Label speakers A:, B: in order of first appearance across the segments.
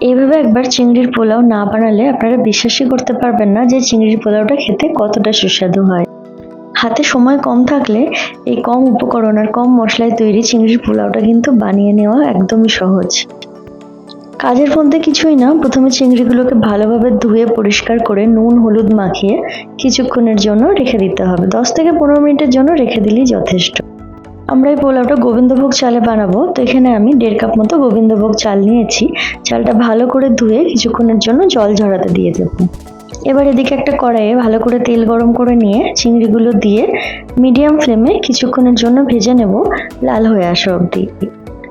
A: এইভাবে একবার চিংড়ির পোলাও না বানালে আপনারা বিশ্বাসই করতে পারবেন না যে চিংড়ির পোলাওটা খেতে কতটা সুস্বাদু হয়। হাতে সময় কম থাকলে এই কম উপকরণ আর কম মশলায় তৈরি চিংড়ির পোলাওটা কিন্তু বানিয়ে নেওয়া একদমই সহজ। কাজের মধ্যে কিছুই না, প্রথমে চিংড়িগুলোকে ভালোভাবে ধুয়ে পরিষ্কার করে নুন হলুদ মাখিয়ে কিছুক্ষণের জন্য রেখে দিতে হবে। 10 থেকে 15 মিনিটের জন্য রেখে দিলেই যথেষ্ট। আমরা এই পোলাওটা গোবিন্দভোগ চালে বানাবো, তো এখানে আমি 1.5 কাপ মতো গোবিন্দভোগ চাল নিয়েছি। চালটা ভালো করে ধুয়ে কিছুক্ষণের জন্য জল ঝরাতে দিয়ে দেবো। এবার এদিকে একটা কড়াইয়ে ভালো করে তেল গরম করে নিয়ে চিংড়িগুলো দিয়ে মিডিয়াম ফ্লেমে কিছুক্ষণের জন্য ভেজে নেব, লাল হয়ে আসা অবধি।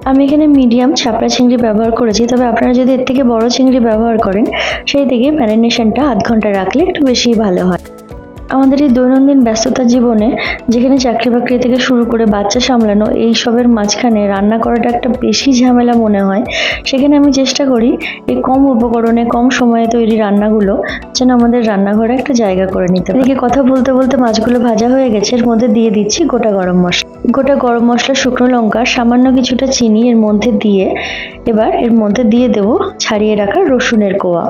A: আমি এখানে মিডিয়াম ছাপড়া চিংড়ি ব্যবহার করেছি, তবে আপনারা যদি এর থেকে বড় চিংড়ি ব্যবহার করেন সেই দিকে ম্যারিনেশনটা আধ ঘন্টা রাখলে একটু বেশিই ভালো হয়। আমাদের এই দৈনন্দিন ব্যস্ততার জীবনে, যেখানে চাকরি বাকরি থেকে শুরু করে বাচ্চা সামলানো এই সবের মাঝখানে রান্না করাটা একটা বেশি ঝামেলা মনে হয়, সেখানে আমি চেষ্টা করি এই কম উপকরণে কম সময়ে তৈরি রান্নাগুলো যেন আমাদের রান্নাঘরে একটা জায়গা করে নিতে পারি। এদিকে কথা বলতে বলতে মাছগুলো ভাজা হয়ে গেছে, এর মধ্যে দিয়ে দিচ্ছি গোটা গরম মশলা, শুকনো লঙ্কা, সামান্য কিছুটা চিনি এর মধ্যে দিয়ে এবার এর মধ্যে দিয়ে দেবো ছাড়িয়ে রাখা রসুনের কোয়া।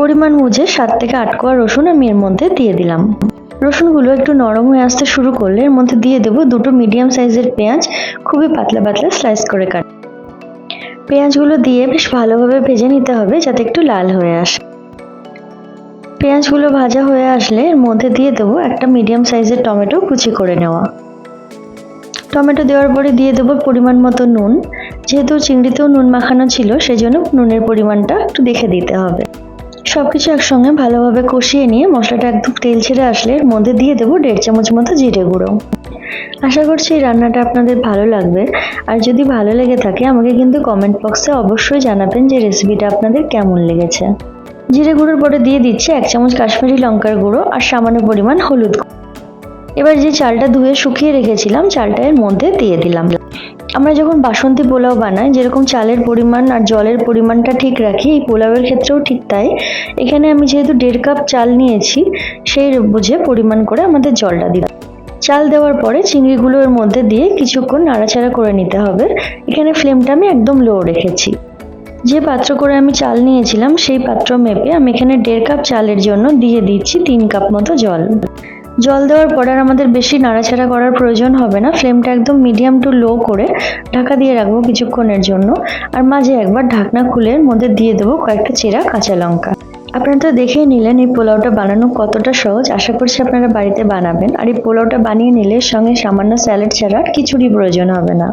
A: পরিমাণ বুঝে 7 থেকে 8 কোয়া রসুন আমি এর মধ্যে দিয়ে দিলাম। রসুনগুলো একটু নরম হয়ে আসতে শুরু করলে এর মধ্যে দিয়ে দেবো 2টো মিডিয়াম সাইজের পেঁয়াজ, খুবই পাতলা পাতলা স্লাইস করে কাট। পেঁয়াজগুলো দিয়ে বেশ ভালোভাবে ভেজে নিতে হবে যাতে একটু লাল হয়ে আসে। পেঁয়াজগুলো ভাজা হয়ে আসলে এর মধ্যে দিয়ে দেবো একটা মিডিয়াম সাইজের টমেটো কুচি করে নেওয়া। টমেটো দেওয়ার পরে দিয়ে দেবো পরিমাণ মতো নুন। যেহেতু চিংড়িতেও নুন মাখানো ছিল সেজন্য নুনের পরিমাণটা একটু দেখে দিতে হবে। সবকিছু একসঙ্গে ভালোভাবে কষিয়ে নিয়ে মশলাটা একদম তেল ছেড়ে আসলে এর মধ্যে দিয়ে দেবো 1.5 চামচ মতো জিরে গুঁড়ো। আশা করছি এই রান্নাটা আপনাদের ভালো লাগবে, আর যদি ভালো লেগে থাকে আমাকে কিন্তু কমেন্ট বক্সে অবশ্যই জানাবেন যে রেসিপিটা আপনাদের কেমন লেগেছে। জিরে গুঁড়োর পরে দিয়ে দিচ্ছি 1 চামচ কাশ্মীরি লঙ্কার গুঁড়ো আর সামান্য পরিমাণ হলুদ। এবার যে চালটা ধুয়ে শুকিয়ে রেখেছিলাম চালটা এর মধ্যে দিয়ে দিলাম। আমরা যখন বাসন্তী পোলাও বানাই যেরকম চালের পরিমাণ আর জলের পরিমাণটা ঠিক রাখি, এই পোলাওয়ের ক্ষেত্রেও ঠিক তাই। এখানে আমি যেহেতু 1.5 কাপ চাল নিয়েছি সেই বুঝে পরিমাণ করে আমাদের জলটা দিলাম। চাল দেওয়ার পরে চিংড়িগুলো এর মধ্যে দিয়ে কিছুক্ষণ নাড়াচাড়া করে নিতে হবে। এখানে ফ্লেমটা আমি একদম লো রেখেছি। যে পাত্র করে আমি চাল নিয়েছিলাম সেই পাত্র মেপে আমি এখানে 1.5 কাপ চালের জন্য দিয়ে দিচ্ছি 3 কাপ মতো জল। জল দেওয়ার পর আর আমাদের বেশি নাড়াচাড়া করার প্রয়োজন হবে না। ফ্লেমটা একদম মিডিয়াম টু লো করে ঢাকা দিয়ে রাখবো কিছুক্ষণের জন্য, আর মাঝে একবার ঢাকনা খুলে এর মধ্যে দিয়ে দেবো কয়েকটা চেরা কাঁচা লঙ্কা। আপনারা তো দেখেই নিলেন এই পোলাওটা বানানো কতটা সহজ। আশা করছি আপনারা বাড়িতে বানাবেন, আর এই পোলাওটা বানিয়ে নিলে সঙ্গে সামান্য স্যালাড ছাড়া আর কিছুরই প্রয়োজন হবে না।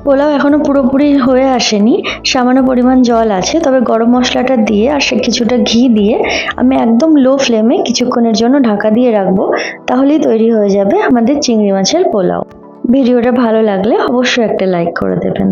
A: পোলাও এখনো পুরোপুরি হয়ে আসেনি, সামান্য পরিমাণ জল আছে, তবে গরম মশলাটা দিয়ে আর সে কিছুটা ঘি দিয়ে আমি একদম লো ফ্লেমে কিছুক্ষণের জন্য ঢাকা দিয়ে রাখবো, তাহলেই তৈরি হয়ে যাবে আমাদের চিংড়ি মাছের পোলাও। ভিডিওটা ভালো লাগলে অবশ্যই একটা লাইক করে দেবেন।